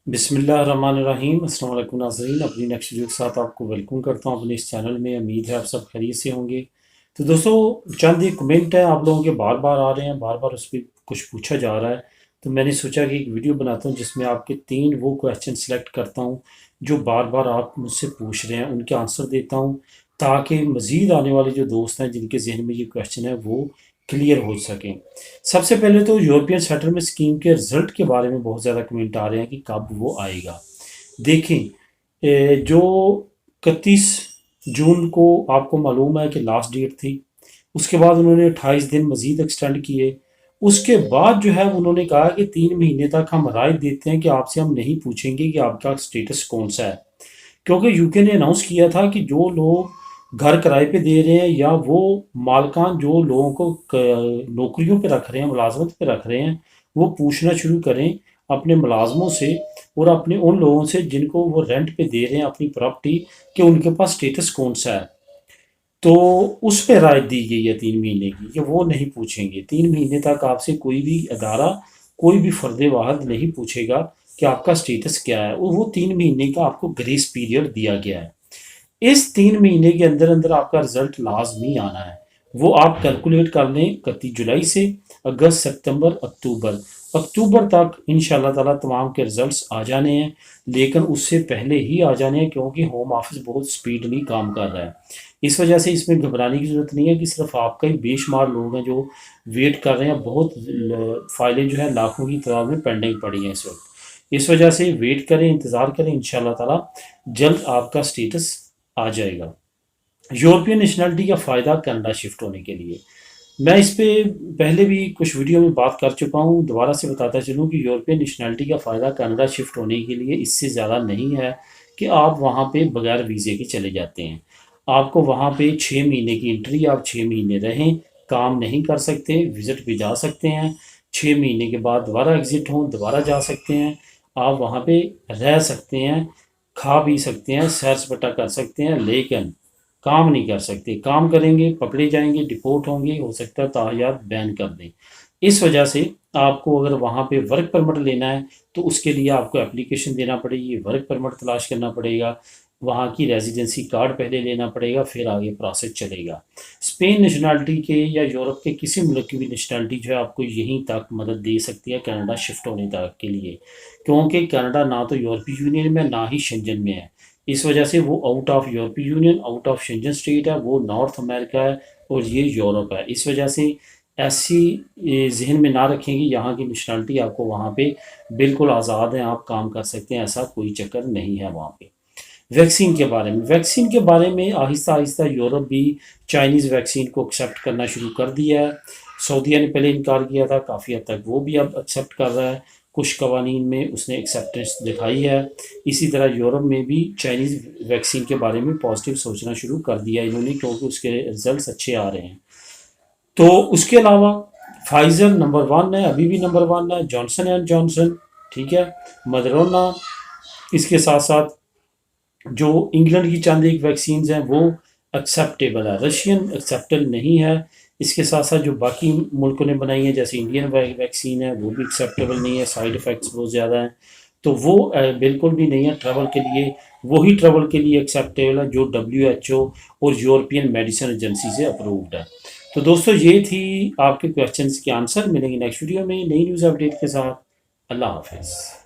बिस्मिल्लाहिर्रहमानिर्रहीम। अस्सलाम वालेकुम नाज़रीन, अपनी नेक्स्ट वीडियो के साथ आपको वेलकम करता हूँ अपने इस चैनल में। उम्मीद है आप सब खैरियत से होंगे। तो दोस्तों, चंद एक कमेंट है आप लोगों के बार बार आ रहे हैं, बार बार उस पर कुछ पूछा जा रहा है। तो मैंने सोचा कि एक वीडियो बनाता हूँ जिसमें आपके तीन वो क्वेश्चन सेलेक्ट करता हूँ जो बार बार आप मुझसे पूछ रहे हैं, उनके आंसर देता हूँ, ताकि मज़ीद आने वाले जो दोस्त हैं जिनके जहन में ये क्वेश्चन है वो क्लियर हो सकें। सबसे पहले तो यूरोपियन सेटलमेंट स्कीम के रिजल्ट के बारे में बहुत ज़्यादा कमेंट आ रहे हैं कि कब वो आएगा। देखें, जो 31 जून को आपको मालूम है कि लास्ट डेट थी। उसके बाद उन्होंने 28 दिन मज़ीद एक्सटेंड किए। उसके बाद जो है उन्होंने कहा कि 3 महीने तक हम राय देते हैं कि आपसे हम नहीं पूछेंगे कि आपका स्टेटस कौन सा है, क्योंकि यूके ने अनाउंस किया था कि जो लोग घर किराए पे दे रहे हैं या वो मालकान जो लोगों को नौकरियों पे रख रहे हैं, मुलाजमत पे रख रहे हैं, वो पूछना शुरू करें अपने मुलाजमों से और अपने उन लोगों से जिनको वो रेंट पे दे रहे हैं अपनी प्रॉपर्टी, कि उनके पास स्टेटस कौन सा है। तो उस पे राय दी गई है 3 महीने की कि वो नहीं पूछेंगे। 3 महीने तक आपसे कोई भी अदारा, कोई भी फर्द वाहद नहीं पूछेगा कि आपका स्टेटस क्या है, और वो 3 महीने का आपको ग्रेस पीरियड दिया गया है। इस 3 महीने के अंदर अंदर आपका रिजल्ट लाजमी आना है। वो आप कैलकुलेट कर लें 31 जुलाई से अगस्त, सितंबर, अक्टूबर, अक्टूबर तक इंशाल्लाह ताला तमाम के रिजल्ट्स आ जाने हैं। लेकिन उससे पहले ही आ जाने हैं, क्योंकि होम ऑफिस बहुत स्पीडली काम कर रहा है। इस वजह से इसमें घबराने की ज़रूरत नहीं है कि सिर्फ आपका ही बेशुमार लोग हैं जो वेट कर रहे हैं। बहुत फाइलें जो है लाखों की तादाद में पेंडिंग पड़ी हैं इस वक्त। इस वजह से वेट करें, इंतज़ार करें, इंशाल्लाह ताला जल्द आपका स्टेटस आ जाएगा। यूरोपियन नेशनलिटी का फ़ायदा कनाडा शिफ्ट होने के लिए, मैं इस पे पहले भी कुछ वीडियो में बात कर चुका हूँ। दोबारा से बताता चलूँ कि यूरोपियन नेशनलिटी का फ़ायदा कनाडा शिफ्ट होने के लिए इससे ज़्यादा नहीं है कि आप वहाँ पे बगैर वीज़े के चले जाते हैं। आपको वहाँ पे 6 महीने की एंट्री, आप 6 महीने रहें, काम नहीं कर सकते, विज़िट भी जा सकते हैं। 6 महीने के बाद दोबारा एग्ज़िट हों, दोबारा जा सकते हैं। आप वहाँ पे रह सकते हैं, खा पी सकते हैं, सैर सपाटा कर सकते हैं, लेकिन काम नहीं कर सकते। काम करेंगे पकड़े जाएंगे, डिपोर्ट होंगे, हो सकता है ताहयात बैन कर दें। इस वजह से आपको अगर वहाँ पे वर्क परमिट लेना है तो उसके लिए आपको एप्लीकेशन देना पड़ेगी, वर्क परमिट तलाश करना पड़ेगा, वहाँ की रेजिडेंसी कार्ड पहले लेना पड़ेगा, फिर आगे प्रोसेस चलेगा। स्पेन नेशनलिटी के या यूरोप के किसी मुल्क की भी नेशनलिटी जो है आपको यहीं तक मदद दे सकती है कनाडा शिफ्ट होने तक के लिए, क्योंकि कनाडा ना तो यूरोपीय यूनियन में ना ही शेंजन में है। इस वजह से वो आउट ऑफ यूरोपीय union, out of Schengen state है, वो नॉर्थ अमेरिका है और ये यूरोप है। इस वजह से ऐसी जहन में ना रखें कि यहाँ की नेशनलिटी आपको वहाँ पे बिल्कुल आज़ाद है, आप काम कर सकते हैं, ऐसा कोई चक्कर नहीं है वहाँ पे। वैक्सीन के बारे में आहिस्ता आहिस्ता यूरोप भी चाइनीज़ वैक्सीन को एक्सेप्ट करना शुरू कर दिया है। सऊदीया ने पहले इनकार किया था, काफ़ी हद तक वो भी अब एक्सेप्ट कर रहा है। कुछ कवानीन में उसने एक्सेप्टेंस दिखाई है। इसी तरह यूरोप में भी चाइनीज़ वैक्सीन के बारे में पॉजिटिव सोचना शुरू कर दिया इन्होंने, क्योंकि उसके रिजल्ट्स अच्छे आ रहे हैं। तो उसके अलावा फाइज़र नंबर 1 है, अभी भी नंबर 1 है। जॉनसन एंड जॉनसन, ठीक है, मदरोना। इसके साथ साथ जो इंग्लैंड की चंद एक वैक्सीन हैं वो एक्सेप्टेबल है, रशियन एक्सेप्टेबल नहीं है। इसके साथ साथ जो बाकी मुल्कों ने बनाई है जैसे इंडियन वैक्सीन है वो भी एक्सेप्टेबल नहीं है, साइड इफ़ेक्ट्स बहुत ज़्यादा हैं। तो वो बिल्कुल भी नहीं है ट्रैवल के लिए। वही ट्रैवल के लिए एक्सेप्टेबल है जो WHO और यूरोपियन मेडिसिन एजेंसी से अप्रूव्ड है। तो दोस्तों, ये थी आपके क्वेश्चंस के आंसर। मिलेंगे नेक्स्ट वीडियो में नई न्यूज़ अपडेट के साथ। अल्लाह हाफिज़।